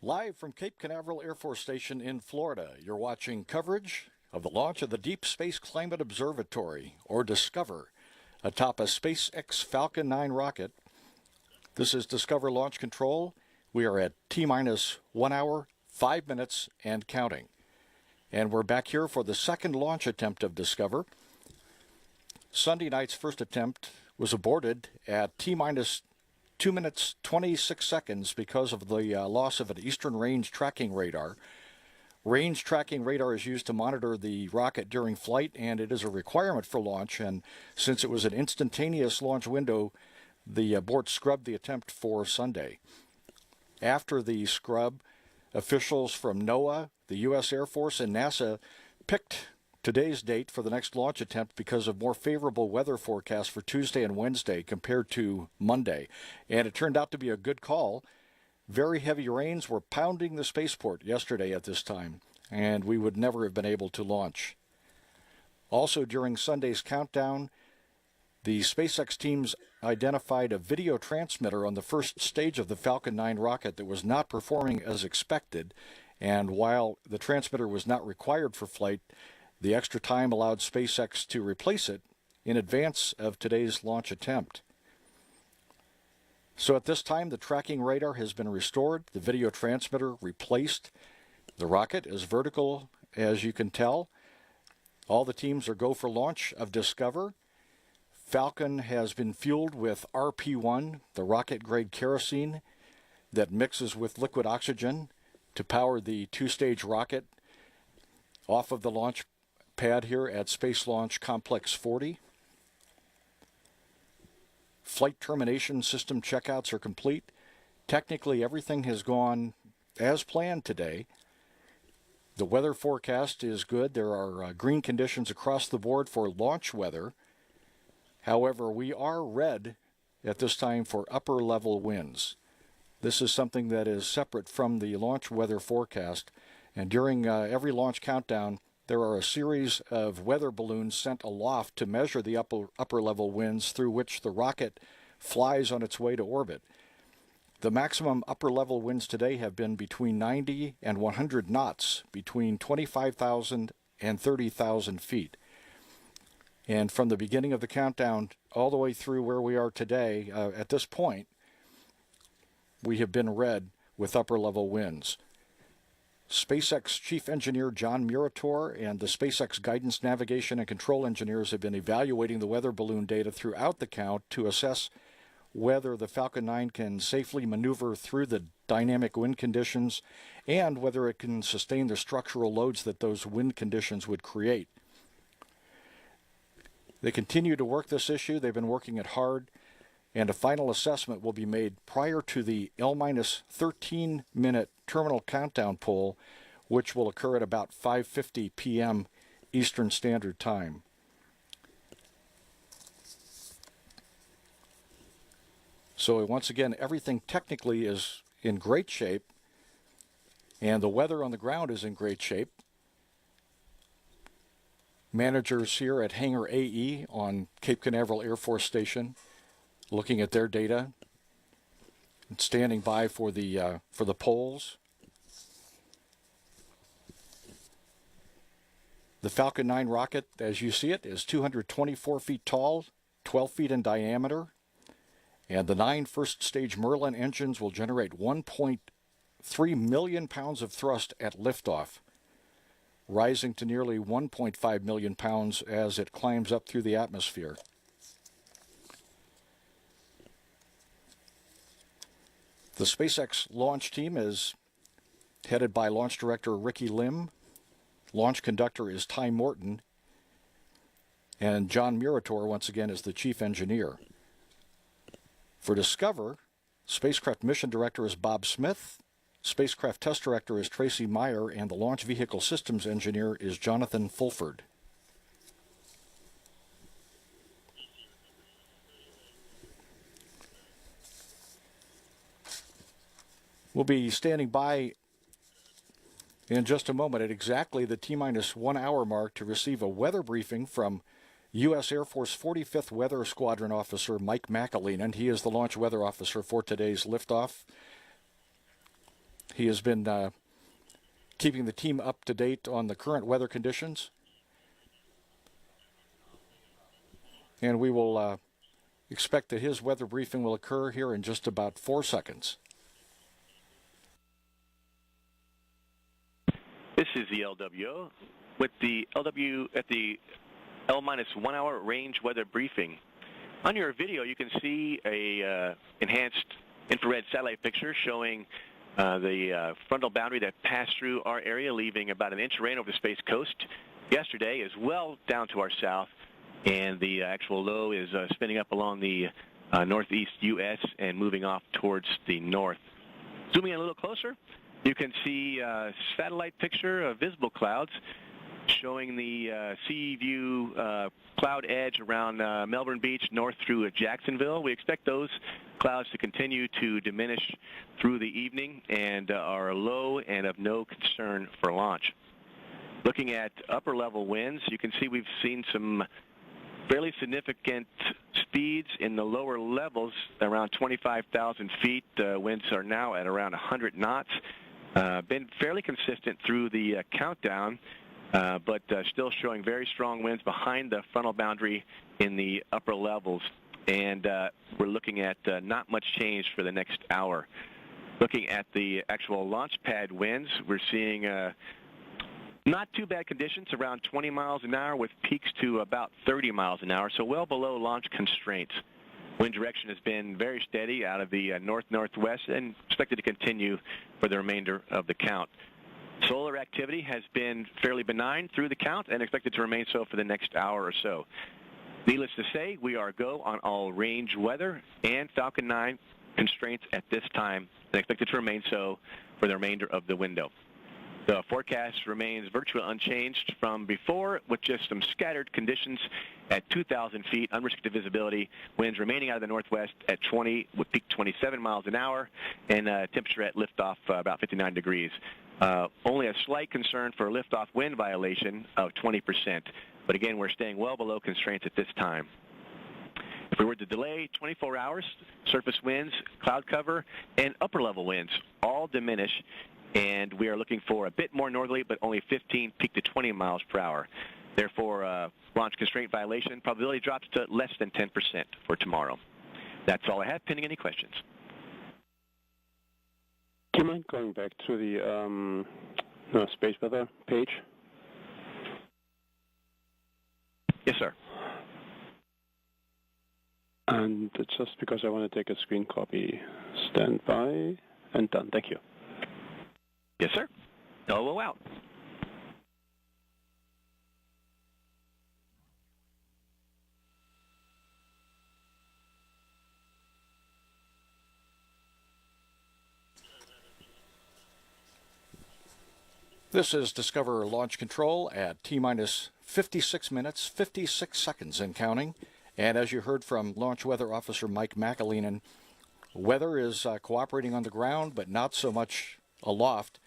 Live from Cape Canaveral Air Force Station in Florida, you're watching coverage of the launch of the Deep Space Climate Observatory, or DSCOVR, atop a SpaceX Falcon 9 rocket. This is DSCOVR Launch Control. We are at T-minus 1 hour, 5 minutes, and counting. And we're back here for the second launch attempt of DSCOVR. Sunday night's first attempt was aborted at T-minus 2 minutes 26 seconds because of the loss of an Eastern Range tracking radar. Range tracking radar is used to monitor the rocket during flight, and it is a requirement for launch. And since it was an instantaneous launch window, the abort scrubbed the attempt for Sunday. After the scrub, officials from NOAA, the U.S. Air Force, and NASA picked today's date for the next launch attempt because of more favorable weather forecasts for Tuesday and Wednesday compared to Monday. And it turned out to be a good call. Very heavy rains were pounding the spaceport yesterday at this time, and we would never have been able to launch. Also during Sunday's countdown, the SpaceX teams identified a video transmitter on the first stage of the Falcon 9 rocket that was not performing as expected. And while the transmitter was not required for flight, the extra time allowed SpaceX to replace it in advance of today's launch attempt. So at this time, the tracking radar has been restored, the video transmitter replaced. The rocket is vertical, as you can tell. All the teams are go for launch of DSCOVR. Falcon has been fueled with RP-1, the rocket-grade kerosene that mixes with liquid oxygen to power the two-stage rocket off of the launch pad here at Space Launch Complex 40. Flight termination system checkouts are complete. Technically, everything has gone as planned today. The weather forecast is good. There are green conditions across the board for launch weather. However, we are red at this time for upper level winds. This is something that is separate from the launch weather forecast. And during every launch countdown, there are a series of weather balloons sent aloft to measure the upper level winds through which the rocket flies on its way to orbit. The maximum upper level winds today have been between 90 and 100 knots, between 25,000 and 30,000 feet. And from the beginning of the countdown all the way through where we are today, at this point, we have been red with upper level winds. SpaceX Chief Engineer John Murator and the SpaceX Guidance, Navigation, and Control Engineers have been evaluating the weather balloon data throughout the count to assess whether the Falcon 9 can safely maneuver through the dynamic wind conditions and whether it can sustain the structural loads that those wind conditions would create. They continue to work this issue. They've been working it hard, and a final assessment will be made prior to the L-13-minute terminal countdown poll, which will occur at about 5:50 p.m. Eastern Standard Time. So once again, everything technically is in great shape, and the weather on the ground is in great shape. Managers here at Hangar AE on Cape Canaveral Air Force Station looking at their data and standing by for the polls. The Falcon 9 rocket, as you see it, is 224 feet tall, 12 feet in diameter, and the 9 first-stage Merlin engines will generate 1.3 million pounds of thrust at liftoff, rising to nearly 1.5 million pounds as it climbs up through the atmosphere. The SpaceX launch team is headed by Launch Director Ricky Lim. Launch Conductor is Ty Morton. And John Murator, once again, is the Chief Engineer. For DSCOVR, Spacecraft Mission Director is Bob Smith. Spacecraft Test Director is Tracy Meyer, and the Launch Vehicle Systems Engineer is Jonathan Fulford. We'll be standing by in just a moment at exactly the T-minus 1 hour mark to receive a weather briefing from U.S. Air Force 45th Weather Squadron Officer Mike McAleenan. He is the launch weather officer for today's liftoff. He has been keeping the team up to date on the current weather conditions. And we will expect that his weather briefing will occur here in just about 4 seconds. This is the LWO with the LW at the L-1 hour range weather briefing. On your video, you can see a enhanced infrared satellite picture showing the frontal boundary that passed through our area, leaving about an inch of rain over the Space Coast yesterday, as well down to our south. And the actual low is spinning up along the northeast U.S. and moving off towards the north. Zooming in a little closer, you can see a satellite picture of visible clouds showing the sea view cloud edge around Melbourne Beach north through Jacksonville. We expect those clouds to continue to diminish through the evening and are low and of no concern for launch. Looking at upper level winds, you can see we've seen some fairly significant speeds in the lower levels, around 25,000 feet. Winds are now at around 100 knots. Been fairly consistent through the countdown, but still showing very strong winds behind the frontal boundary in the upper levels. And we're looking at not much change for the next hour. Looking at the actual launch pad winds, we're seeing not too bad conditions, around 20 miles an hour with peaks to about 30 miles an hour, so well below launch constraints. Wind direction has been very steady out of the north-northwest and expected to continue for the remainder of the count. Solar activity has been fairly benign through the count and expected to remain so for the next hour or so. Needless to say, we are go on all range weather and Falcon 9 constraints at this time and expected to remain so for the remainder of the window. The forecast remains virtually unchanged from before, with just some scattered conditions at 2,000 feet, unrestricted visibility, winds remaining out of the northwest at 20, with peak 27 miles an hour, and temperature at liftoff about 59 degrees. Only a slight concern for a liftoff wind violation of 20%, but again, we're staying well below constraints at this time. If we were to delay 24 hours, surface winds, cloud cover, and upper level winds all diminish, and we are looking for a bit more northerly, but only 15, peak to 20 miles per hour. Therefore, launch constraint violation probability drops to less than 10% for tomorrow. That's all I have, pending any questions. Do you mind going back to the space weather page? Yes, sir. And it's just because I want to take a screen copy. Stand by and done. Thank you. Yes, sir. NOAA out. This is Discover Launch Control at T-minus 56 minutes, 56 seconds and counting. And as you heard from Launch Weather Officer Mike McAleenan, weather is cooperating on the ground, but not so much aloft.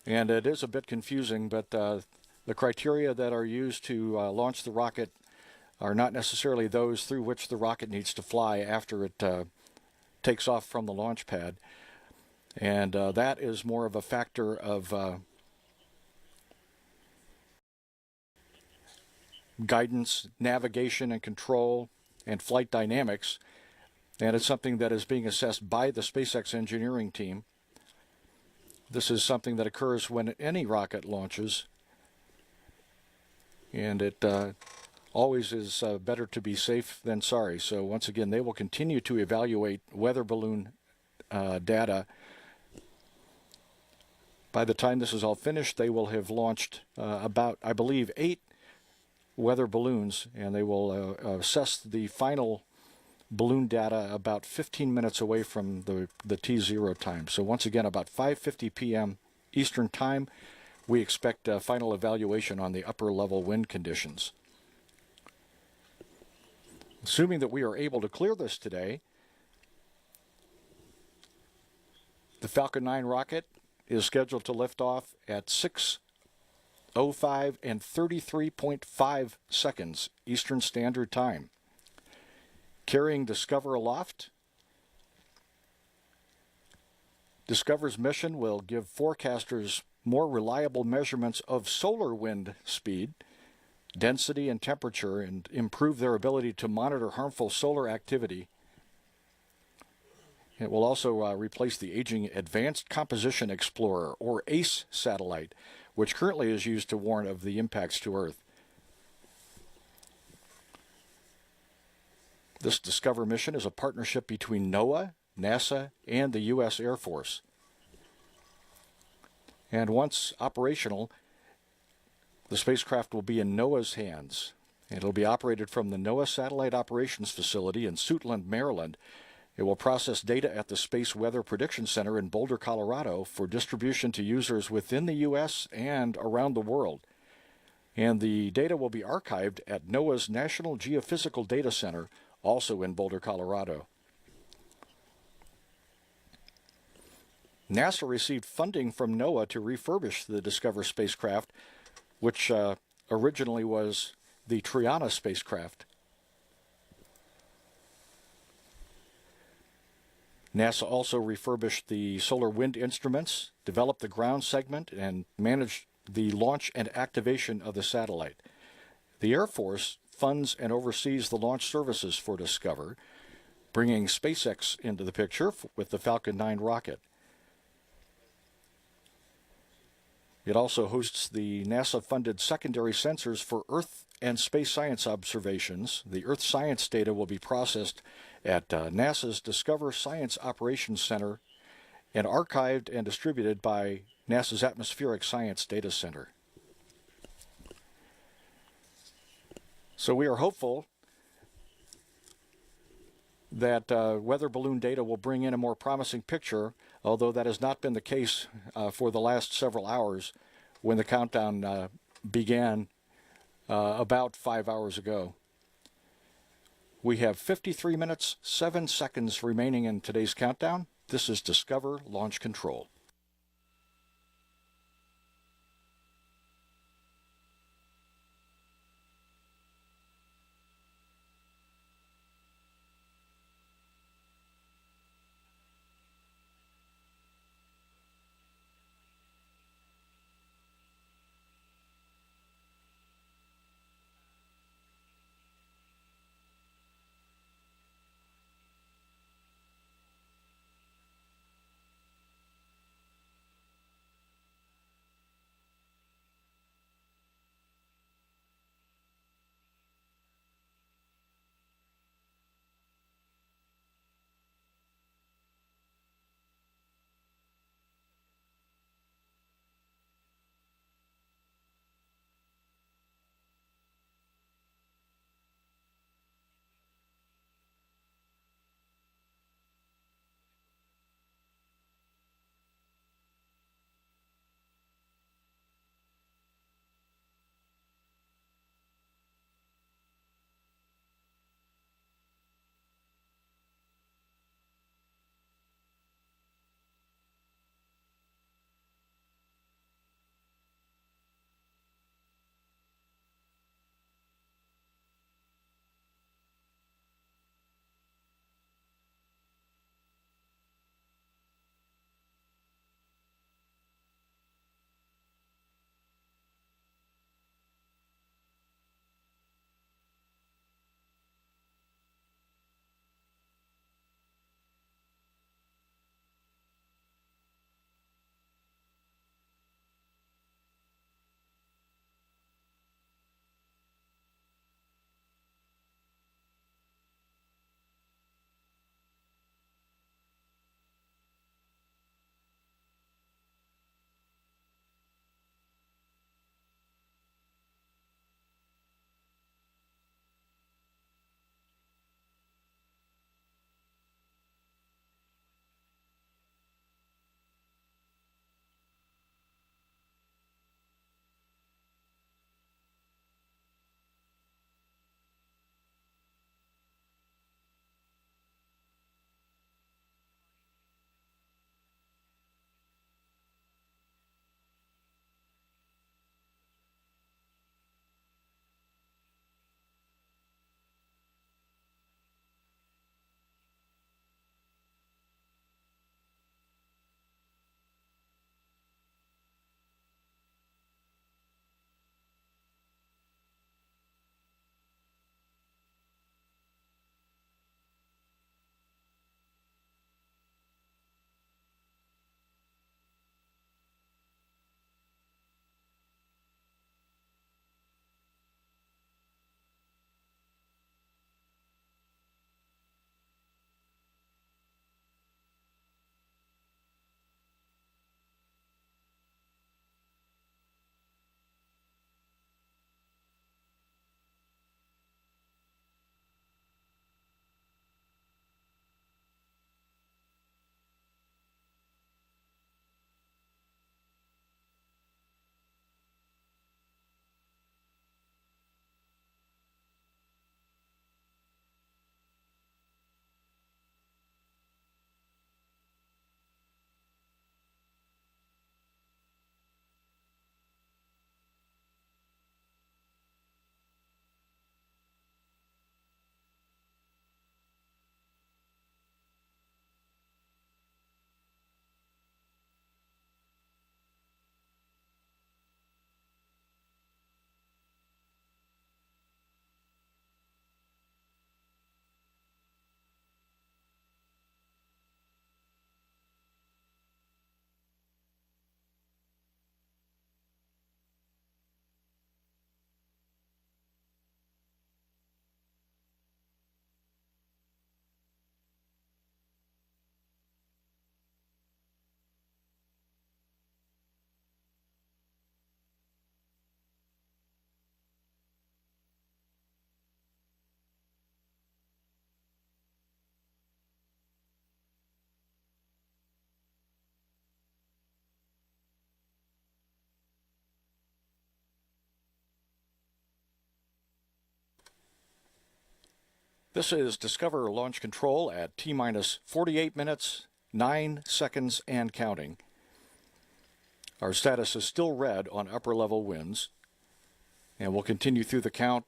And it is a bit confusing, but the criteria that are used to launch the rocket are not necessarily those through which the rocket needs to fly after it takes off from the launch pad. And that is more of a factor of guidance, navigation and control, and flight dynamics. And it's something that is being assessed by the SpaceX engineering team. This is something that occurs when any rocket launches, and it always is better to be safe than sorry. So once again, they will continue to evaluate weather balloon data. By the time this is all finished, they will have launched about, I believe, 8 weather balloons, and they will assess the final balloon data about 15 minutes away from the T0 time. So once again, about 5:50 p.m. Eastern time, we expect a final evaluation on the upper level wind conditions. Assuming that we are able to clear this today, the Falcon 9 rocket is scheduled to lift off at 6:05 and 33.5 seconds Eastern Standard Time. Carrying Discover aloft Discover's mission will give forecasters more reliable measurements of solar wind speed, density, and temperature, and improve their ability to monitor harmful solar activity. It will also replace the aging Advanced Composition Explorer, or ACE satellite, which currently is used to warn of the impacts to Earth. This Discover mission is a partnership between NOAA, NASA, and the U.S. Air Force. And once operational, the spacecraft will be in NOAA's hands. It'll be operated from the NOAA Satellite Operations Facility in Suitland, Maryland. It will process data at the Space Weather Prediction Center in Boulder, Colorado, for distribution to users within the U.S. and around the world. And the data will be archived at NOAA's National Geophysical Data Center, also in Boulder, Colorado. NASA received funding from NOAA to refurbish the Discover spacecraft, which originally was the Triana spacecraft. NASA also refurbished the solar wind instruments, developed the ground segment, and managed the launch and activation of the satellite. The Air Force funds and oversees the launch services for Discover, bringing SpaceX into the picture with the Falcon 9 rocket. It also hosts the NASA-funded secondary sensors for Earth and space science observations. The Earth science data will be processed at NASA's Discover Science Operations Center and archived and distributed by NASA's Atmospheric Science Data Center. So we are hopeful that weather balloon data will bring in a more promising picture, although that has not been the case for the last several hours when the countdown began about 5 hours ago. We have 53 minutes, 7 seconds remaining in today's countdown. This is Discover Launch Control. This is Discover Launch Control at T-minus 48 minutes, 9 seconds, and counting. Our status is still red on upper-level winds, and we'll continue through the count,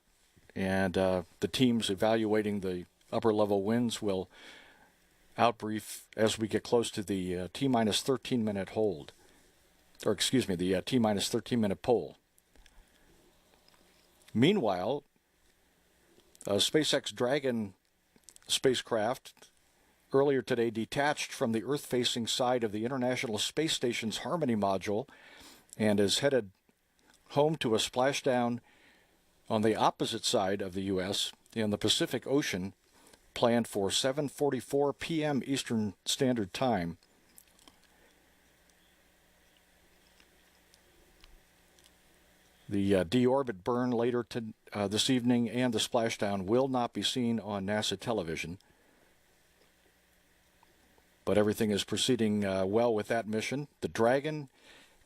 and the teams evaluating the upper-level winds will outbrief as we get close to the T-minus 13-minute hold, or excuse me, the T-minus 13-minute pole. Meanwhile, SpaceX Dragon spacecraft earlier today detached from the Earth-facing side of the International Space Station's Harmony module and is headed home to a splashdown on the opposite side of the U.S. in the Pacific Ocean, planned for 7:44 p.m. Eastern Standard Time. The deorbit burn later this evening and the splashdown will not be seen on NASA television. But everything is proceeding well with that mission. The Dragon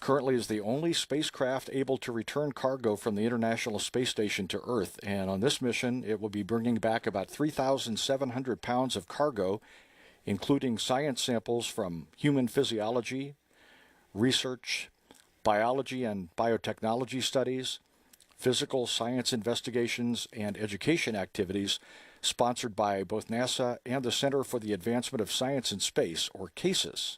currently is the only spacecraft able to return cargo from the International Space Station to Earth. And on this mission, it will be bringing back about 3,700 pounds of cargo, including science samples from human physiology, research, biology and biotechnology studies, physical science investigations, and education activities sponsored by both NASA and the Center for the Advancement of Science in Space, or CASIS.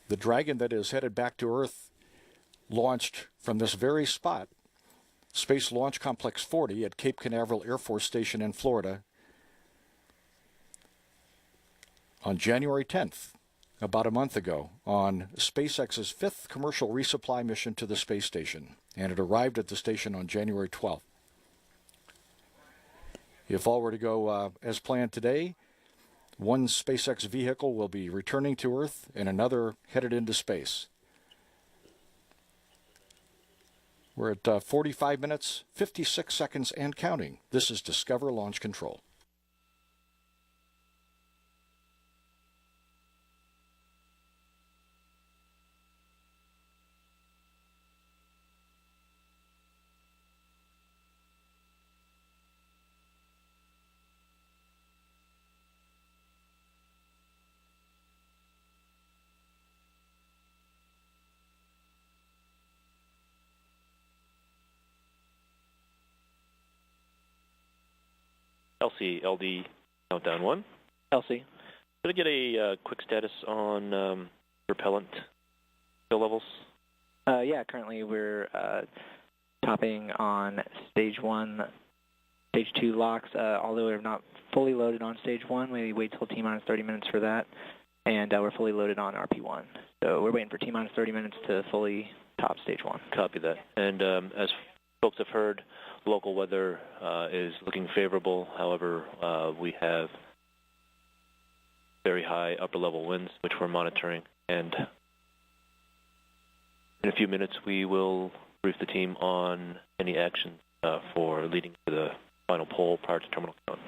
The Dragon that is headed back to Earth launched from this very spot, Space Launch Complex 40 at Cape Canaveral Air Force Station in Florida, on January 10th, about a month ago, on SpaceX's 5th commercial resupply mission to the space station, and it arrived at the station on January 12th. If all were to go as planned today, one SpaceX vehicle will be returning to Earth and another headed into space. We're at 45 minutes, 56 seconds, and counting. This is Discover Launch Control. LD countdown 1. LC. Could I get a quick status on propellant fill levels? Yeah, currently we're topping on stage 1, stage 2 locks. Although we're not fully loaded on stage 1, we wait till T-minus 30 minutes for that. And we're fully loaded on RP1. So we're waiting for T-minus 30 minutes to fully top stage 1. Copy that. And as folks have heard, local weather is looking favorable. However, we have very high upper-level winds, which we're monitoring. And in a few minutes, we will brief the team on any actions for leading to the final pole prior to terminal count.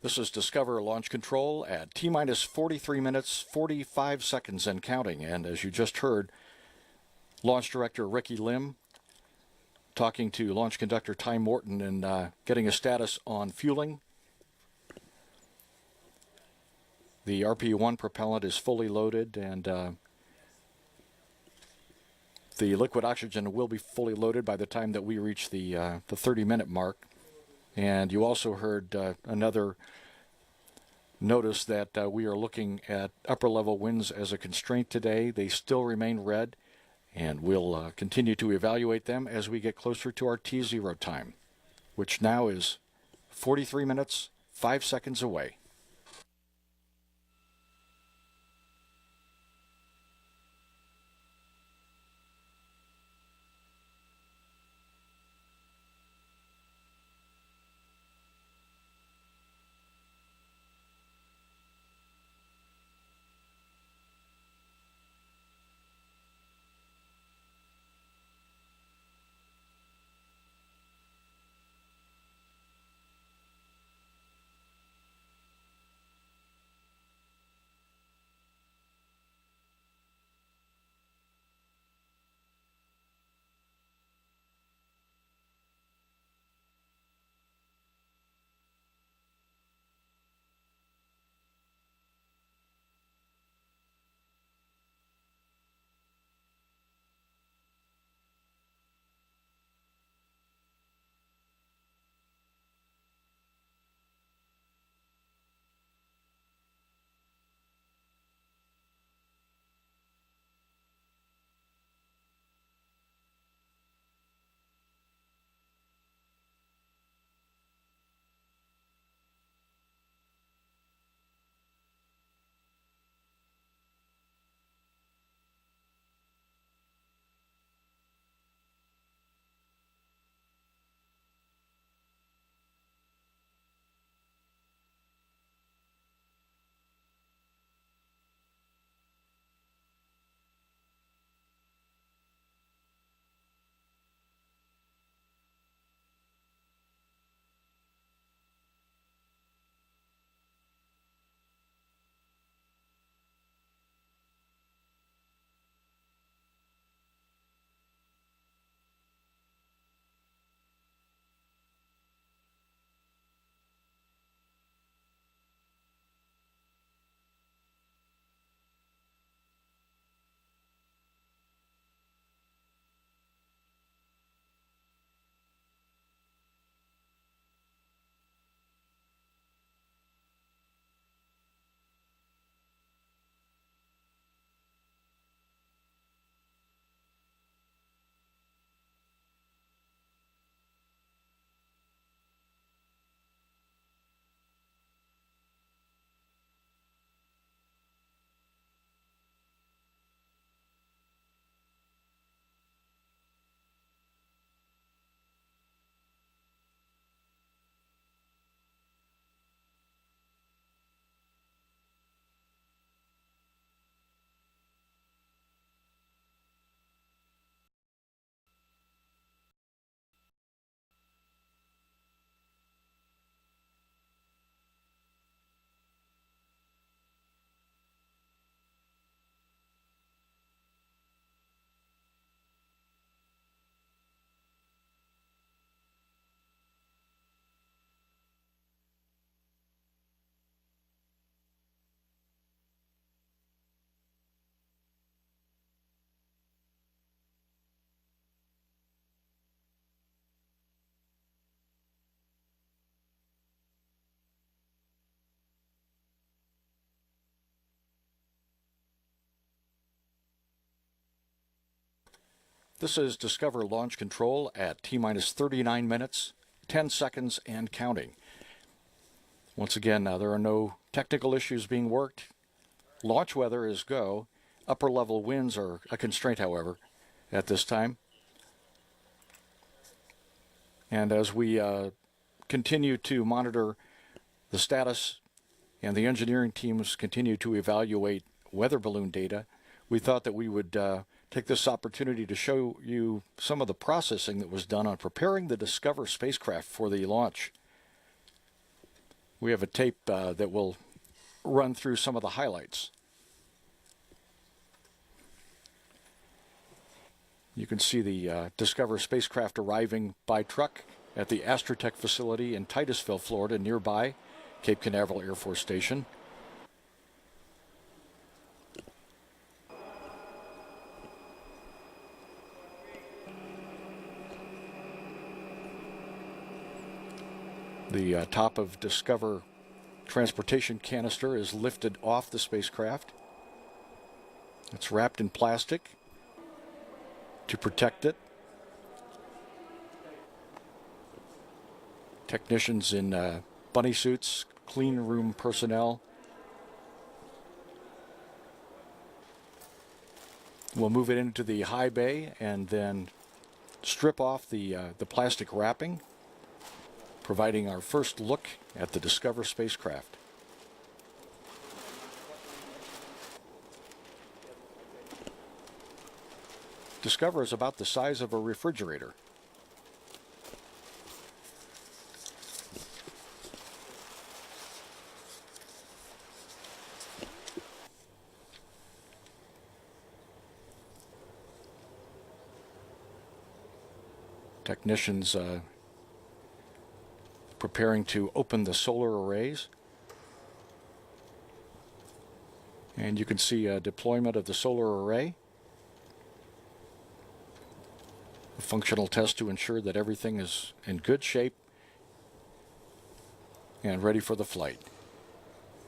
This is Discover Launch Control at T-minus 43 minutes, 45 seconds and counting. And as you just heard, Launch Director Ricky Lim talking to Launch Conductor Ty Morton and getting a status on fueling. The RP1 propellant is fully loaded, and the liquid oxygen will be fully loaded by the time that we reach the 30-minute mark. And you also heard another notice that we are looking at upper-level winds as a constraint today. They still remain red, And we'll continue to evaluate them as we get closer to our T0 time, which now is 43 minutes, 5 seconds away. This is Discover Launch Control at T-minus 39 minutes, 10 seconds, and counting. Once again, there are no technical issues being worked. Launch weather is go. Upper level winds are a constraint, however, at this time. And as we continue to monitor the status and the engineering teams continue to evaluate weather balloon data, we thought that we would take this opportunity to show you some of the processing that was done on preparing the Discover spacecraft for the launch. We have a tape that will run through some of the highlights. You can see the Discover spacecraft arriving by truck at the Astrotech facility in Titusville, Florida, nearby Cape Canaveral Air Force Station. The top of Discover transportation canister is lifted off the spacecraft. It's wrapped in plastic. to protect it. Technicians in bunny suits, clean room personnel. We'll move it into the high bay and then strip off the plastic wrapping, providing our first look at the DSCOVR spacecraft. DSCOVR is about the size of a refrigerator. Technicians preparing to open the solar arrays. And you can see a deployment of the solar array. A functional test to ensure that everything is in good shape and ready for the flight.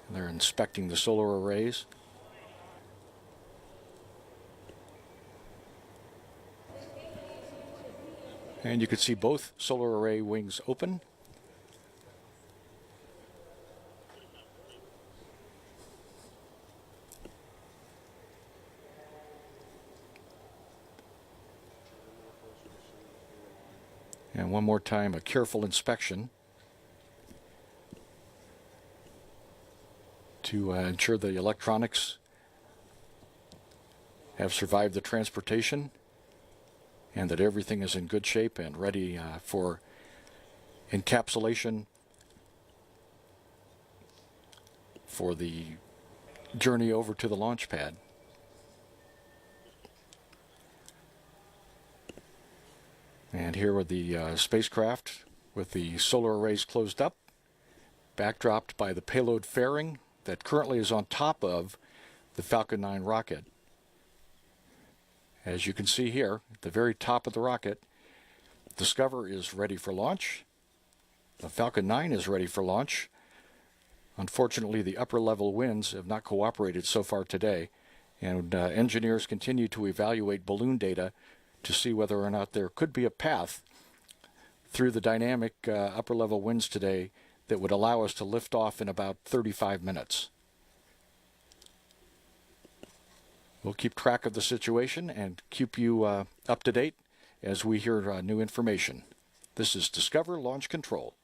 They're inspecting the solar arrays. And you can see both solar array wings open. And one more time, a careful inspection to ensure the electronics have survived the transportation and that everything is in good shape and ready for encapsulation for the journey over to the launch pad. And here are the spacecraft with the solar arrays closed up, backdropped by the payload fairing that currently is on top of the Falcon 9 rocket. As you can see here, at the very top of the rocket, DSCOVR is ready for launch. The Falcon 9 is ready for launch. Unfortunately, the upper level winds have not cooperated so far today, and engineers continue to evaluate balloon data to see whether or not there could be a path through the dynamic upper level winds today that would allow us to lift off in about 35 minutes. We'll keep track of the situation and keep you up to date as we hear new information. This is DSCOVR Launch Control.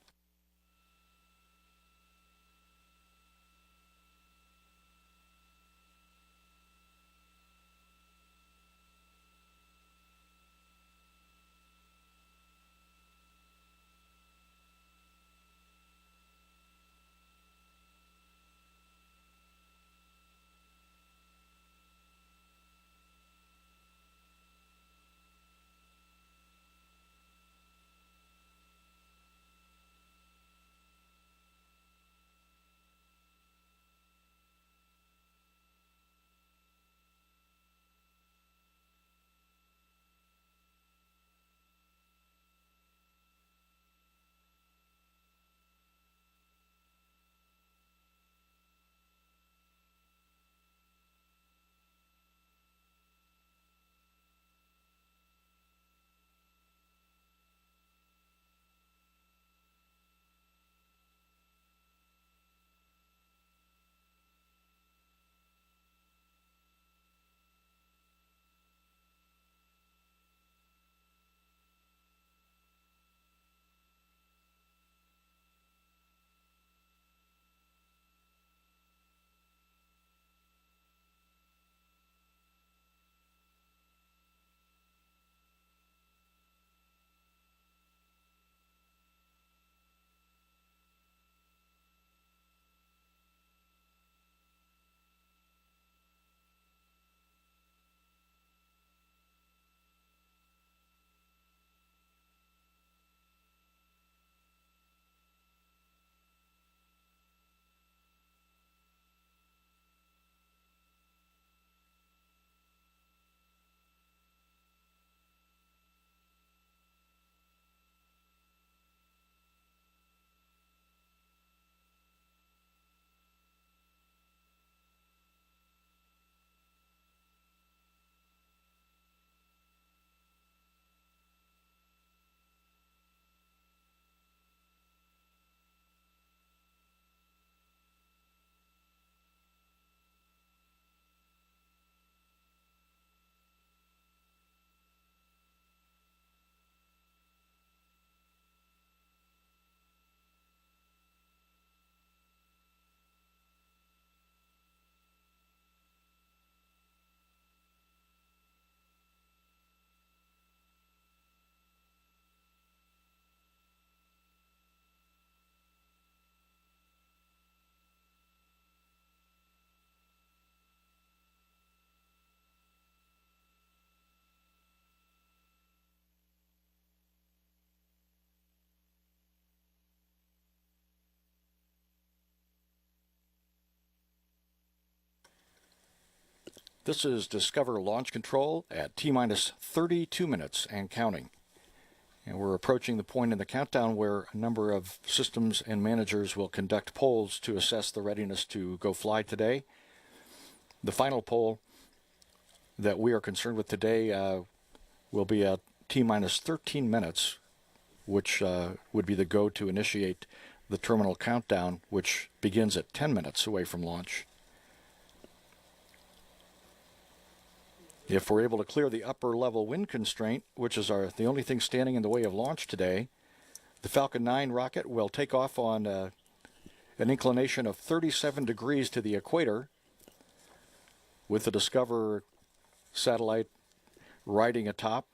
This is Discover Launch Control at T-minus 32 minutes and counting. And we're approaching the point in the countdown where a number of systems and managers will conduct polls to assess the readiness to go fly today. The final poll that we are concerned with today will be at T-minus 13 minutes, which would be the go to initiate the terminal countdown, which begins at 10 minutes away from launch. If we're able to clear the upper level wind constraint, which is the only thing standing in the way of launch today, the Falcon 9 rocket will take off on an inclination of 37 degrees to the equator, with the Discover satellite riding atop.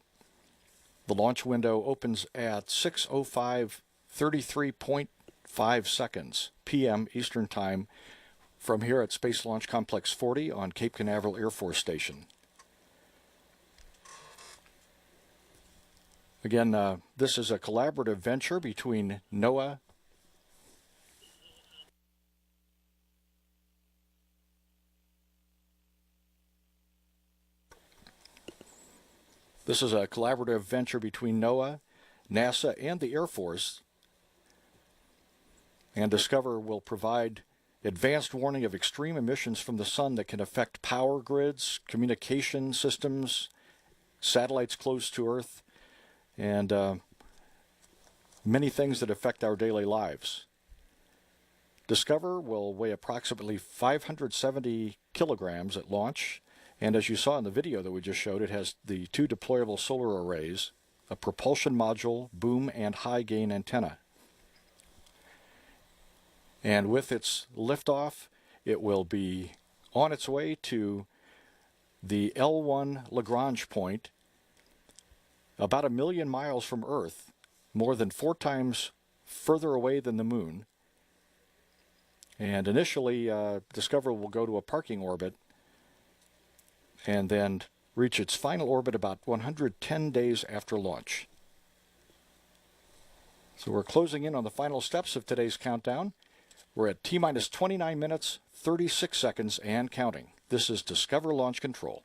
The launch window opens at 6:05, 33.5 seconds p.m. Eastern Time from here at Space Launch Complex 40 on Cape Canaveral Air Force Station. Again, this is a collaborative venture between NOAA, NASA, and the Air Force. And Discover will provide advanced warning of extreme emissions from the sun that can affect power grids, communication systems, satellites close to Earth, and many things that affect our daily lives. Discover will weigh approximately 570 kilograms at launch, and as you saw in the video that we just showed, it has the 2 deployable solar arrays, a propulsion module, boom, and high-gain antenna. And with its liftoff, it will be on its way to the L1 Lagrange point, about 1 million miles from Earth, more than 4 times further away than the Moon. And initially, Discover will go to a parking orbit and then reach its final orbit about 110 days after launch. So we're closing in on the final steps of today's countdown. We're at T-minus 29 minutes, 36 seconds, and counting. This is Discover Launch Control.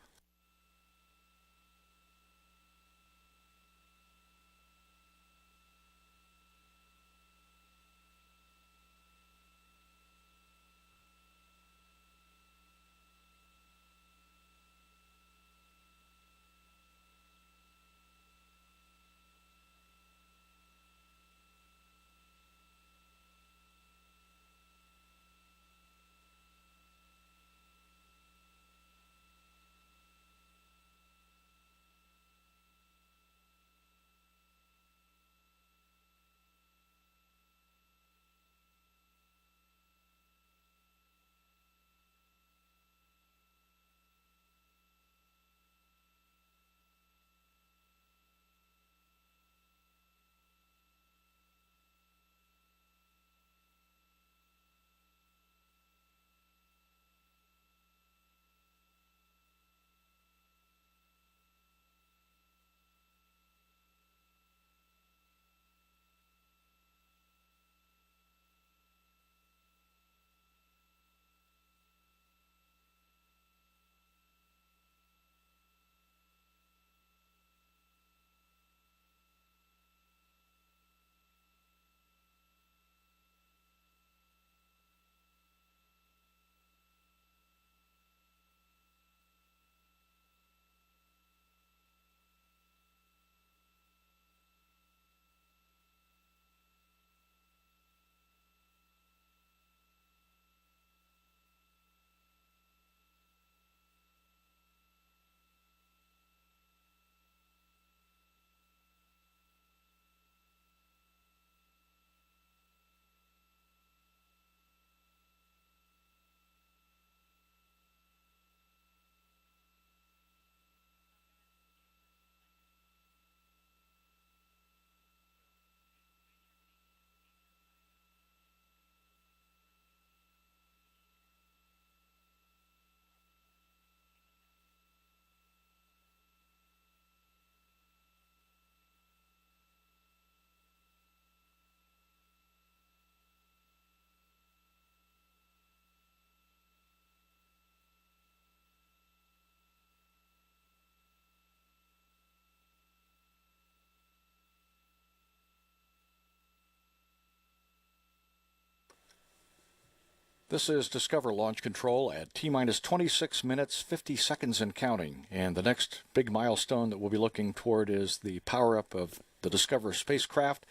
This is Discover Launch Control at T-minus 26 minutes, 50 seconds and counting. And the next big milestone that we'll be looking toward is the power-up of the Discover spacecraft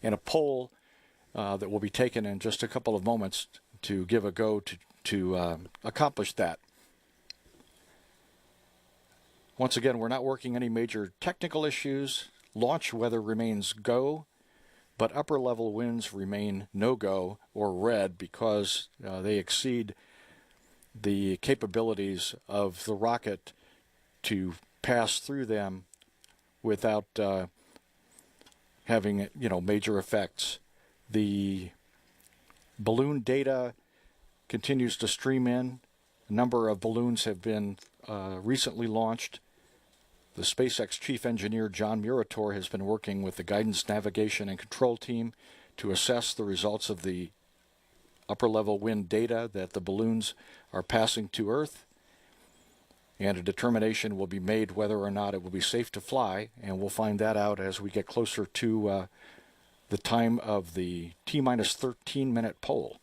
and a poll that will be taken in just a couple of moments to give a go to accomplish that. Once again, we're not working any major technical issues. Launch weather remains go, but upper-level winds remain no-go or red because they exceed the capabilities of the rocket to pass through them without having major effects. The balloon data continues to stream in. A number of balloons have been recently launched. The SpaceX chief engineer, John Murator, has been working with the guidance, navigation, and control team to assess the results of the upper-level wind data that the balloons are passing to Earth. And a determination will be made whether or not it will be safe to fly, and we'll find that out as we get closer to the time of the T-minus 13-minute poll.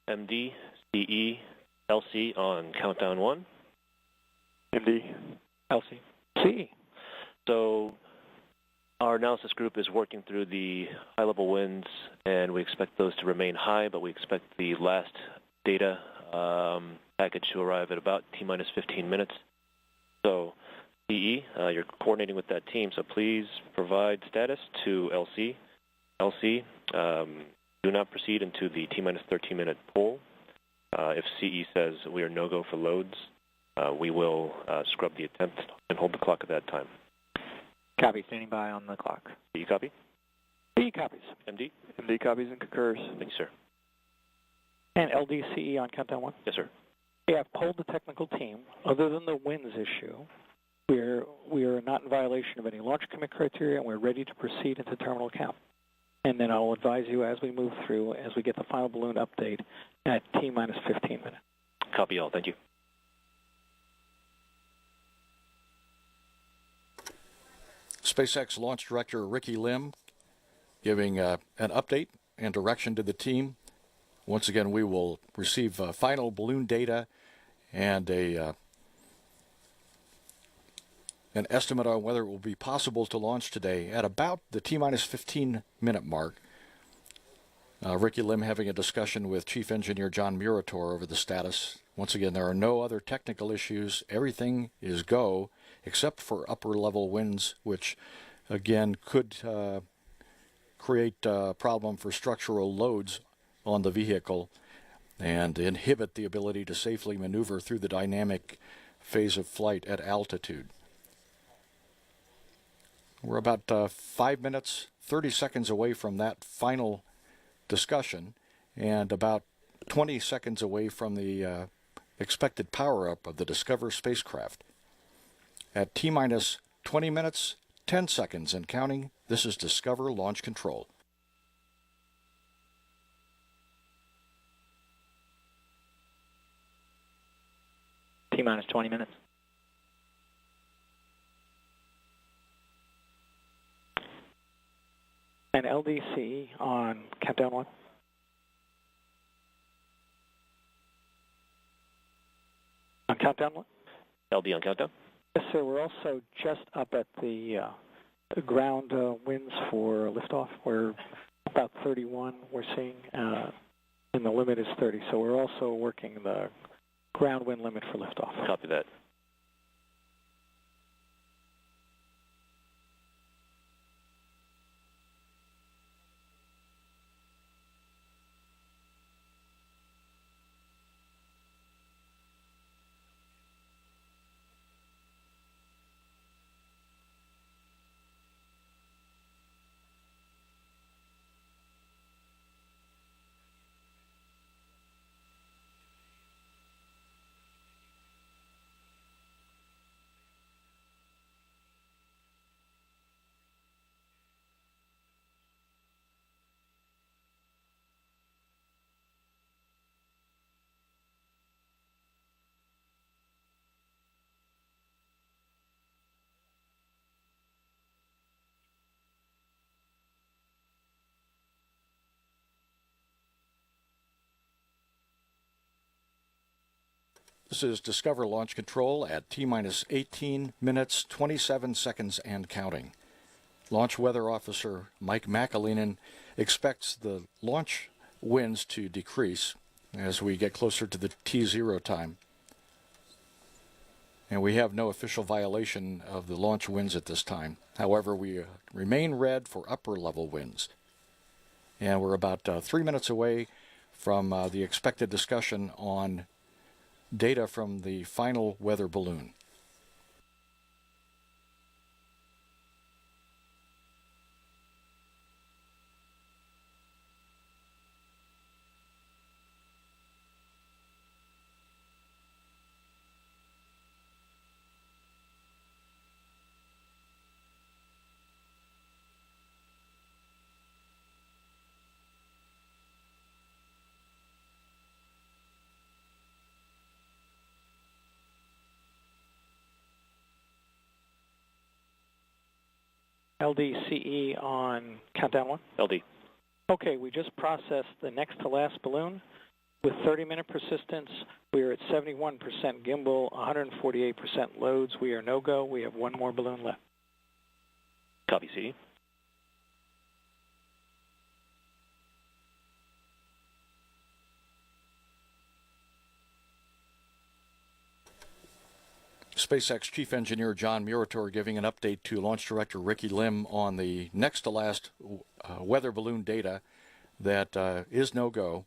MD, CE, LC on countdown 1. MD. LC. C. So our analysis group is working through the high-level winds, and we expect those to remain high, but we expect the last data package to arrive at about T-minus 15 minutes. So CE, you're coordinating with that team, so please provide status to LC. LC, do not proceed into the T-minus 13-minute poll. If CE says we are no-go for loads, we will scrub the attempt and hold the clock at that time. Copy, standing by on the clock. CE copy? CE copies. MD? MD copies and concurs. Thank you, sir. And LDCE on countdown 1? Yes, sir. We have polled the technical team. Other than the winds issue, we are not in violation of any launch commit criteria, and we're ready to proceed into terminal count. And then I'll advise you as we move through, as we get the final balloon update at T-minus 15 minutes. Copy all. Thank you. SpaceX Launch Director Ricky Lim giving an update and direction to the team. Once again, we will receive final balloon data and an estimate on whether it will be possible to launch today at about the T-minus 15-minute mark. Ricky Lim having a discussion with Chief Engineer John Murator over the status. Once again, there are no other technical issues. Everything is go, except for upper-level winds, which, again, could create a problem for structural loads on the vehicle and inhibit the ability to safely maneuver through the dynamic phase of flight at altitude. We're about 5 minutes, 30 seconds away from that final discussion and about 20 seconds away from the expected power-up of the DSCOVR spacecraft. At T-minus 20 minutes, 10 seconds and counting, this is DSCOVR Launch Control. T-minus 20 minutes. And LDC on countdown 1? On countdown 1? LD on countdown? Yes, sir. We're also just up at the ground winds for liftoff. We're about 31 we're seeing, and the limit is 30. So we're also working the ground wind limit for liftoff. Copy that. This is DSCOVR Launch Control at T-minus 18 minutes, 27 seconds and counting. Launch Weather Officer Mike McAleenan expects the launch winds to decrease as we get closer to the T0 time. And we have no official violation of the launch winds at this time. However, we remain red for upper level winds. And we're about 3 minutes away from the expected discussion on data from the final weather balloon. LDCE on countdown 1? LD. Okay, we just processed the next to last balloon. With 30-minute persistence, we are at 71% gimbal, 148% loads. We are no-go. We have one more balloon left. Copy, CE. SpaceX Chief Engineer John Murator giving an update to Launch Director Ricky Lim on the next to last weather balloon data that is no-go.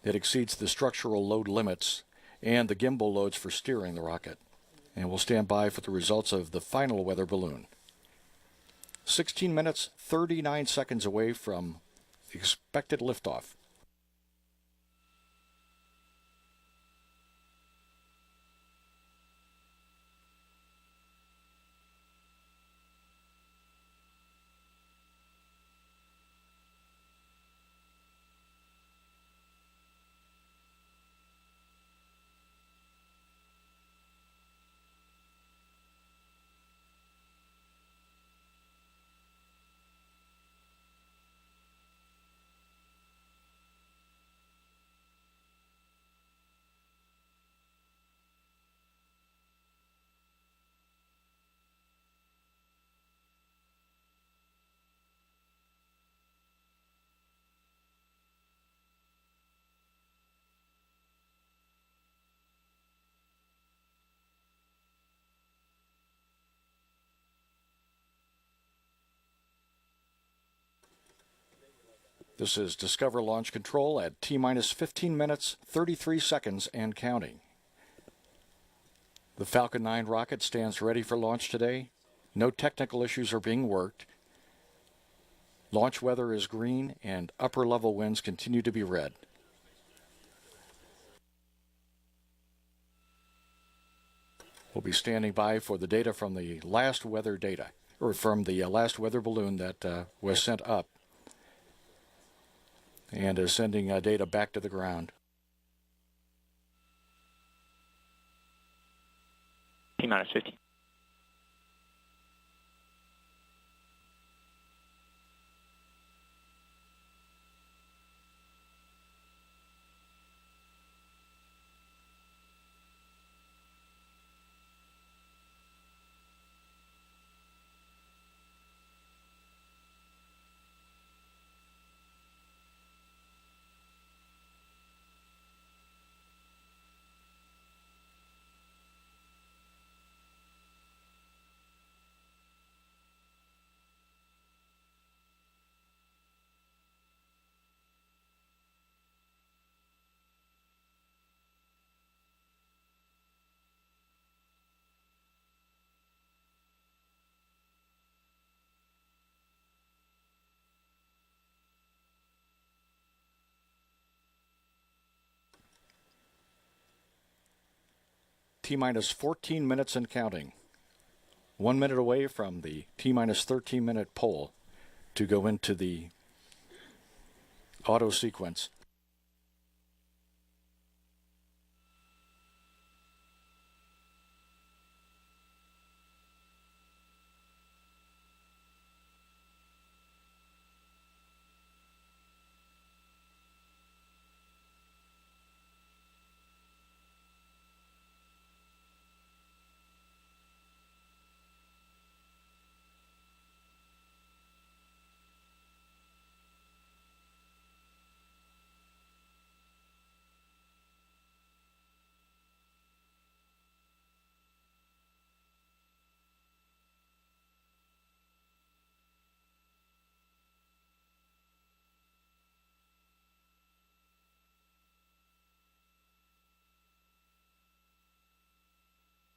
It exceeds the structural load limits and the gimbal loads for steering the rocket. And we'll stand by for the results of the final weather balloon. 16 minutes, 39 seconds away from the expected liftoff. This is Discover Launch Control at T-minus 15 minutes, 33 seconds and counting. The Falcon 9 rocket stands ready for launch today. No technical issues are being worked. Launch weather is green and upper level winds continue to be red. We'll be standing by for the data from the last weather data, or from the last weather balloon that was sent up and is sending data back to the ground. T-minus 15. T-minus 14 minutes and counting. 1 minute away from the T-minus 13-minute poll to go into the auto sequence.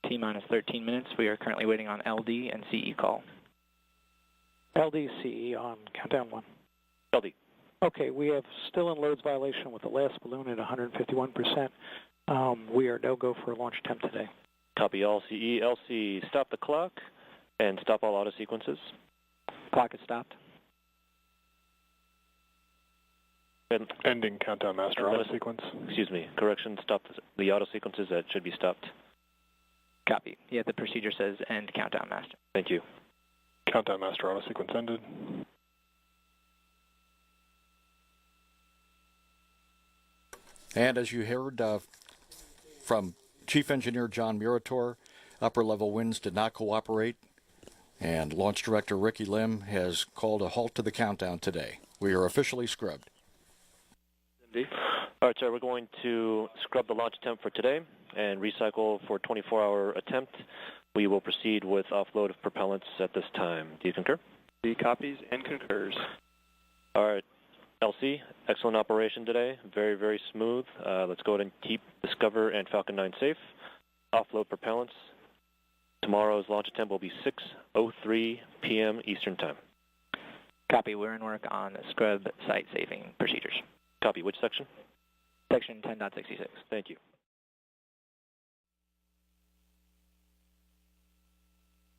T-minus 13 minutes. We are currently waiting on LD and CE call. LD, CE on countdown 1. LD. Okay, we have still in loads violation with the last balloon at 151%. We are no-go for a launch attempt today. Copy all CE. LC, stop the clock and stop all auto sequences. Clock is stopped. And, Ending countdown master auto sequence. excuse me, correction, stop the auto sequences that should be stopped. Copy. Yeah, the procedure says end countdown master. Thank you. Countdown master auto sequence ended. And as you heard from Chief Engineer John Murator, upper level winds did not cooperate, and Launch Director Ricky Lim has called a halt to the countdown today. We are officially scrubbed. All right, sir, we're going to scrub the launch attempt for today. and recycle for 24-hour attempt. We will proceed with offload of propellants at this time. Do you concur? D copies and concurs. All right. LC, excellent operation today. Very, very smooth. Let's go ahead and keep Discover and Falcon 9 safe. Offload propellants. Tomorrow's launch attempt will be 6:03 p.m. Eastern Time. Copy. We're in work on scrub site saving procedures. Copy. Which section? Section 10.66. Thank you.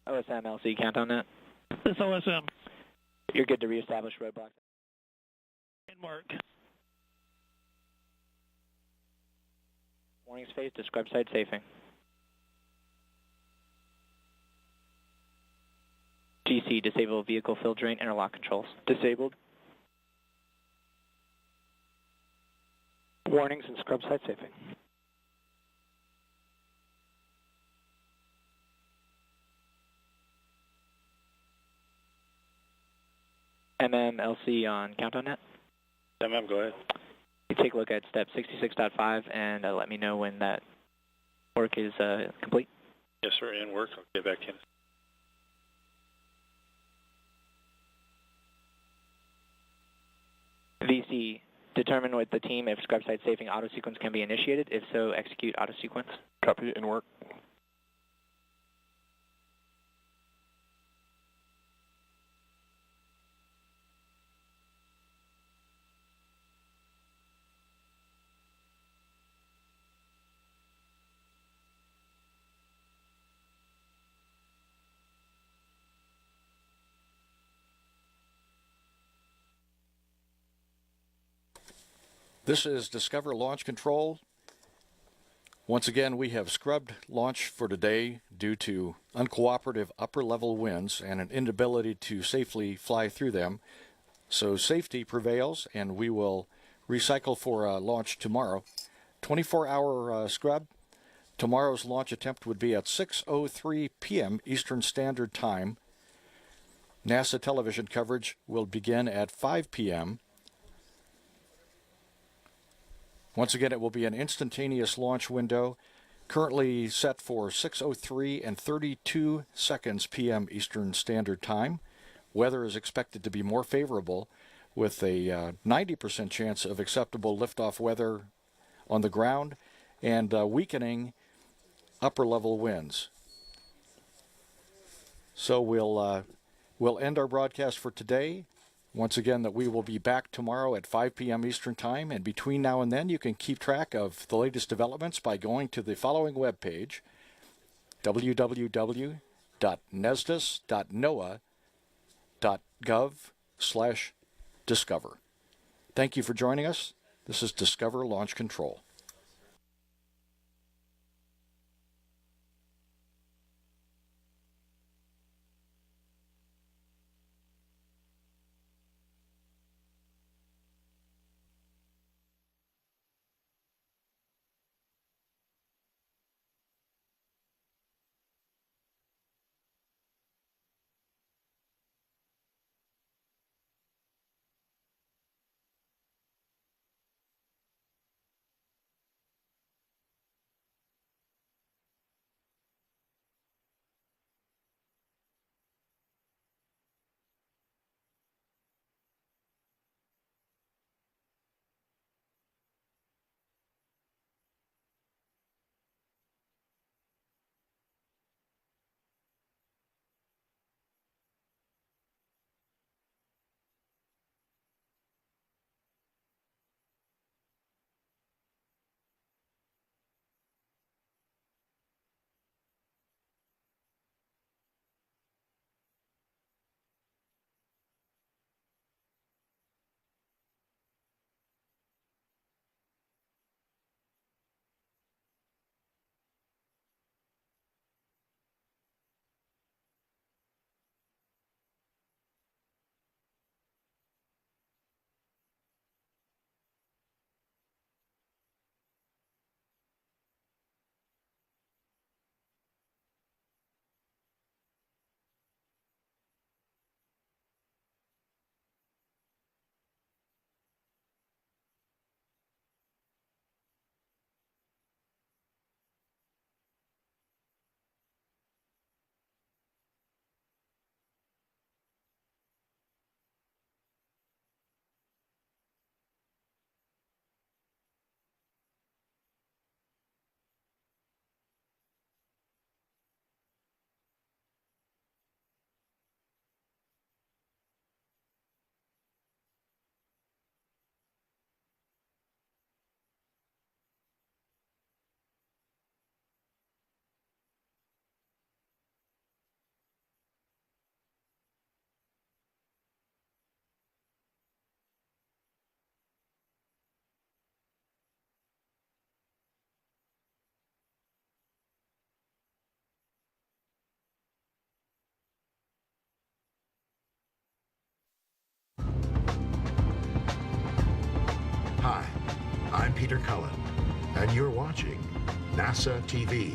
OSM, LC, count on that. This OSM. You're good to reestablish roadblocks. In work. Warning phase to scrub site safing. GC, disable vehicle fill drain interlock controls. Disabled. Warnings and scrub site safing. LC on count on net. MM, go ahead. You take a look at step 66.5 and let me know when that work is complete. Yes, sir, in work. I'll get back to you. VC, determine with the team if scrub site safing auto sequence can be initiated. If so, execute auto sequence. Copy, in work. This is Discover Launch Control. Once again, we have scrubbed launch for today due to uncooperative upper-level winds and an inability to safely fly through them. So safety prevails, and we will recycle for launch tomorrow. 24-hour scrub. Tomorrow's launch attempt would be at 6:03 p.m. Eastern Standard Time. NASA television coverage will begin at 5 p.m. Once again, it will be an instantaneous launch window, currently set for 6:03 and 32 seconds p.m. Eastern Standard Time. Weather is expected to be more favorable, with a 90% chance of acceptable liftoff weather on the ground and weakening upper-level winds. So we'll end our broadcast for today. Once again, that we will be back tomorrow at 5 p.m. Eastern Time, and between now and then you can keep track of the latest developments by going to the following webpage, www.nesdis.noaa.gov/discover. Thank you for joining us. This is Discover Launch Control. Peter Cullen, and you're watching NASA TV.